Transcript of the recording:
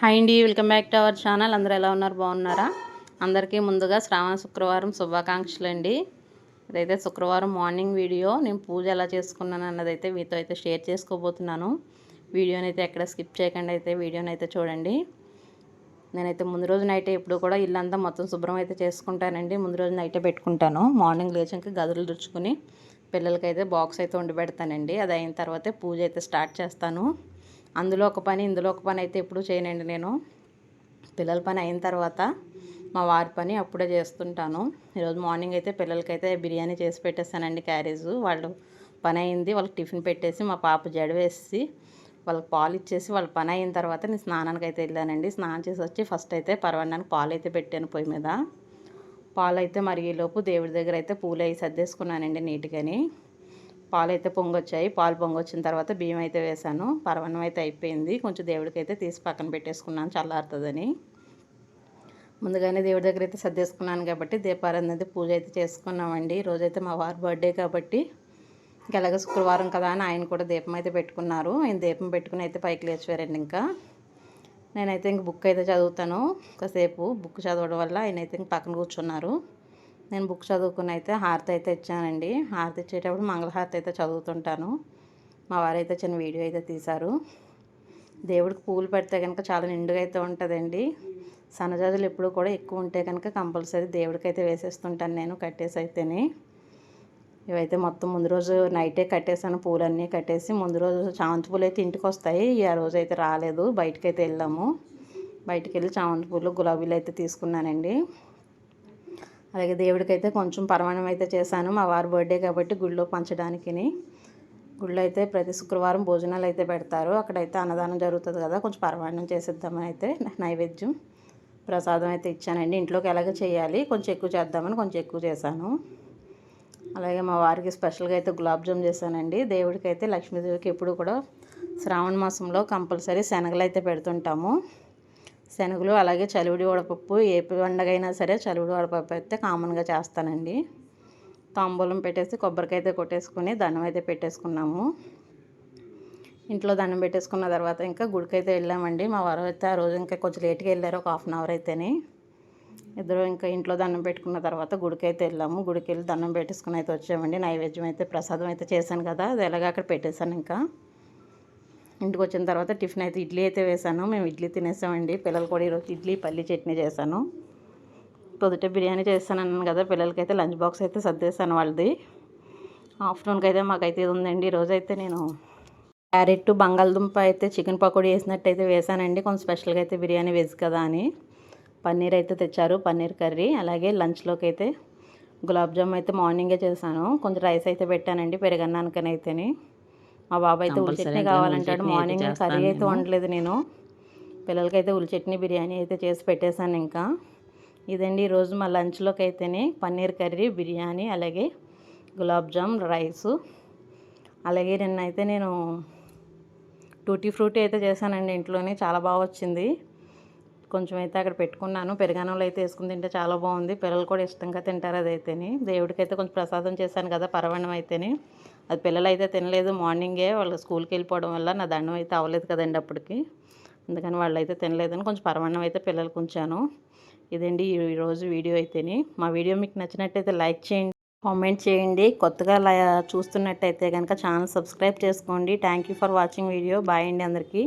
Hi అండి, welcome back to our channel. అందరూ ఎలా ఉన్నారు? బాగున్నారా? అందరికీ ముందుగా శ్రావణ శుక్రవారం శుభాకాంక్షలు అండి. ఇదైతే శుక్రవారం మార్నింగ్ వీడియో. నేను పూజ ఎలా చేసుకున్నాను అన్నదైతే మీతో అయితే షేర్ చేసుకోబోతున్నాను. వీడియోని అయితే ఎక్కడ స్కిప్ చేయకుండా అయితే వీడియోని అయితే చూడండి. నేనైతే ముందు రోజు నైటే ఎప్పుడు కూడా ఇల్లంతా మొత్తం శుభ్రం అయితే చేసుకుంటానండి. ముందు రోజు నైటే పెట్టుకుంటాను. మార్నింగ్ లేచాక గదులు తుడుచుకుని పిల్లలకైతే బాక్స్ అయితే వండి పెడతానండి. అది అయిన తర్వాతే పూజ అయితే స్టార్ట్ చేస్తాను. అందులో ఒక పని ఇందులో ఒక పని అయితే ఎప్పుడూ చేయనండి. నేను పిల్లల పని అయిన తర్వాత మా వారి పని అప్పుడే చేస్తుంటాను. ఈరోజు మార్నింగ్ అయితే పిల్లలకైతే బిర్యానీ చేసి పెట్టేస్తానండి. క్యారేజ్ వాళ్ళు పని అయింది, వాళ్ళకి టిఫిన్ పెట్టేసి మా పాప జడ వేసి వాళ్ళకి పాలు ఇచ్చేసి వాళ్ళ పని అయిన తర్వాత నేను స్నానానికి అయితే వెళ్ళానండి. స్నానం చేసి వచ్చి ఫస్ట్ అయితే పరవన్నానికి పాలు అయితే పెట్టాను పొయ్యి మీద. పాలు అయితే మరిగేలోపు దేవుడి దగ్గర అయితే పూలు అవి సర్దేసుకున్నానండి నీట్గాని. పాలు అయితే పొంగొచ్చాయి. పాలు పొంగొచ్చిన తర్వాత బియ్యం అయితే వేసాను. పరవన్నం అయితే అయిపోయింది. కొంచెం దేవుడికి అయితే తీసి పక్కన పెట్టేసుకున్నాను చల్లారుతుందని. ముందుగానే దేవుడి దగ్గర అయితే సర్దేసుకున్నాను కాబట్టి దీపారాధన అయితే పూజ అయితే చేసుకున్నామండి. ఈరోజైతే మా వారి బర్త్డే కాబట్టి ఎలాగ శుక్రవారం కదా అని ఆయన కూడా దీపం అయితే పెట్టుకున్నారు. ఆయన దీపం పెట్టుకుని అయితే పైకి లేచిపోయారండి. ఇంకా నేనైతే ఇంక బుక్ అయితే చదువుతాను. కాసేపు బుక్ చదవడం వల్ల ఆయన అయితే ఇంక పక్కన కూర్చున్నారు. నేను బుక్ చదువుకుని అయితే హారతి అయితే ఇచ్చానండి. హారతి ఇచ్చేటప్పుడు మంగళహారతి అయితే చదువుతుంటాను. మా వారైతే చిన్న వీడియో అయితే తీశారు. దేవుడికి పూలు పెడితే కనుక చాలా నిండుగా అయితే ఉంటుందండి. సన్నజాజులు ఎప్పుడు కూడా ఎక్కువ ఉంటే కనుక కంపల్సరీ దేవుడికి అయితే వేసేస్తుంటాను నేను కట్టేసి అయితేనే. ఇవైతే మొత్తం ముందు రోజు నైటే కట్టేసాను. పూలన్నీ కట్టేసి ముందు రోజు చామంతి పూలు అయితే ఇంటికి వస్తాయి. ఆ రోజు అయితే రాలేదు. బయటకు అయితే వెళ్ళాము. బయటికి వెళ్ళి చామంతి పూలు గులాబీలు అయితే తీసుకున్నానండి. అలాగే దేవుడికైతే కొంచెం పరమాన్నం అయితే చేశాను. మా వారి బర్త్డే కాబట్టి గుళ్ళో పంచడానికి. గుళ్ళో అయితే ప్రతి శుక్రవారం భోజనాలు అయితే పెడతారు. అక్కడైతే అన్నదానం జరుగుతుంది కదా, కొంచెం పరమాన్నం చేసేద్దామని అయితే నైవేద్యం ప్రసాదం అయితే ఇచ్చానండి. ఇంట్లోకి ఎలాగ చేయాలి, కొంచెం ఎక్కువ చేద్దామని కొంచెం ఎక్కువ చేశాను. అలాగే మా వారికి స్పెషల్గా అయితే గులాబ్ జామ్ చేశానండి. దేవుడికి అయితే లక్ష్మీదేవికి ఎప్పుడు కూడా శ్రావణ మాసంలో కంపల్సరీ శనగలు అయితే పెడుతుంటాము. శనగలు అలాగే చలివిడి వడపప్పు, ఏ పండగ అయినా సరే చలివిడి వడపప్పు అయితే కామన్గా చేస్తానండి. తాంబూలం పెట్టేసి కొబ్బరికాయ అయితే కొట్టేసుకుని దండం అయితే పెట్టేసుకున్నాము. ఇంట్లో దండం పెట్టేసుకున్న తర్వాత ఇంకా గుడికైతే వెళ్ళామండి. మా వారు అయితే ఆ రోజు ఇంకా కొంచెం లేట్గా వెళ్ళారు, ఒక హాఫ్ అన్ అవర్ అయితేనే. ఇద్దరు ఇంకా ఇంట్లో దండం పెట్టుకున్న తర్వాత గుడికి అయితే వెళ్ళాము. గుడికి వెళ్ళి దండం పెట్టేసుకుని అయితే వచ్చామండి. నైవేద్యం అయితే ప్రసాదం అయితే చేశాను కదా, అది ఎలాగ అక్కడ పెట్టేశాను. ఇంకా ఇంటికి వచ్చిన తర్వాత టిఫిన్ అయితే ఇడ్లీ అయితే వేసాను. మేము ఇడ్లీ తినేసామండి. పిల్లలు కూడా ఈరోజు ఇడ్లీ పల్లి చట్నీ చేశాను. పొద్దుటే బిర్యానీ చేస్తానన్నాను కదా, పిల్లలకైతే లంచ్ బాక్స్ అయితే సర్దేశాను వాళ్ళది. ఆఫ్టర్నూన్కి అయితే మాకైతే ఇది ఉందండి. ఈరోజైతే నేను క్యారెట్ బంగాళదుంప అయితే చికెన్ పకోడీ వేసినట్టు అయితే వేసానండి. కొంచెం స్పెషల్గా అయితే బిర్యానీ వెజ్ కదా అని. పన్నీర్ అయితే తెచ్చారు, పన్నీర్ కర్రీ. అలాగే లంచ్లోకి అయితే గులాబ్ జామ్ అయితే మార్నింగే చేశాను. కొంచెం రైస్ అయితే పెట్టానండి పెరుగన్నానికని అయితేనే. మా బాబు అయితే ఉల్లి చట్నీ కావాలంటాడు. మార్నింగ్ కర్రీ అయితే వండలేదు నేను. పిల్లలకైతే ఉల్లి చట్నీ బిర్యానీ అయితే చేసి పెట్టేశాను. ఇంకా ఇదండి ఈరోజు మా లంచ్లోకి అయితేనే పన్నీర్ కర్రీ, బిర్యానీ, అలాగే గులాబ్ జామ్, రైసు. అలాగే నిన్నైతే నేను టూటీ ఫ్రూటీ అయితే చేశానండి ఇంట్లోనే. చాలా బాగా వచ్చింది. కొంచెం అయితే అక్కడ పెట్టుకున్నాను. పెరుగన్నంలో అయితే వేసుకుని తింటే చాలా బాగుంది. పిల్లలు కూడా ఇష్టంగా తింటారు. అదైతేనే దేవుడికైతే కొంచెం ప్రసాదం చేశాను కదా పరవన్నం అయితేనే. అది పిల్లలు అయితే తినలేదు. మార్నింగే వాళ్ళు స్కూల్కి వెళ్ళిపోవడం వల్ల నా దండం అయితే అవ్వలేదు కదండి అప్పటికి. అందుకని వాళ్ళు అయితే తినలేదని కొంచెం పరమాన్నం అయితే పిల్లలకు ఉంచాను. ఇదండి ఈరోజు వీడియో అయితేనే. మా వీడియో మీకు నచ్చినట్టయితే లైక్ చేయండి, కామెంట్ చేయండి. కొత్తగా చూస్తున్నట్టయితే కనుక ఛానల్ సబ్స్క్రైబ్ చేసుకోండి. Thank you for watching video. Bye అండి అందరికీ.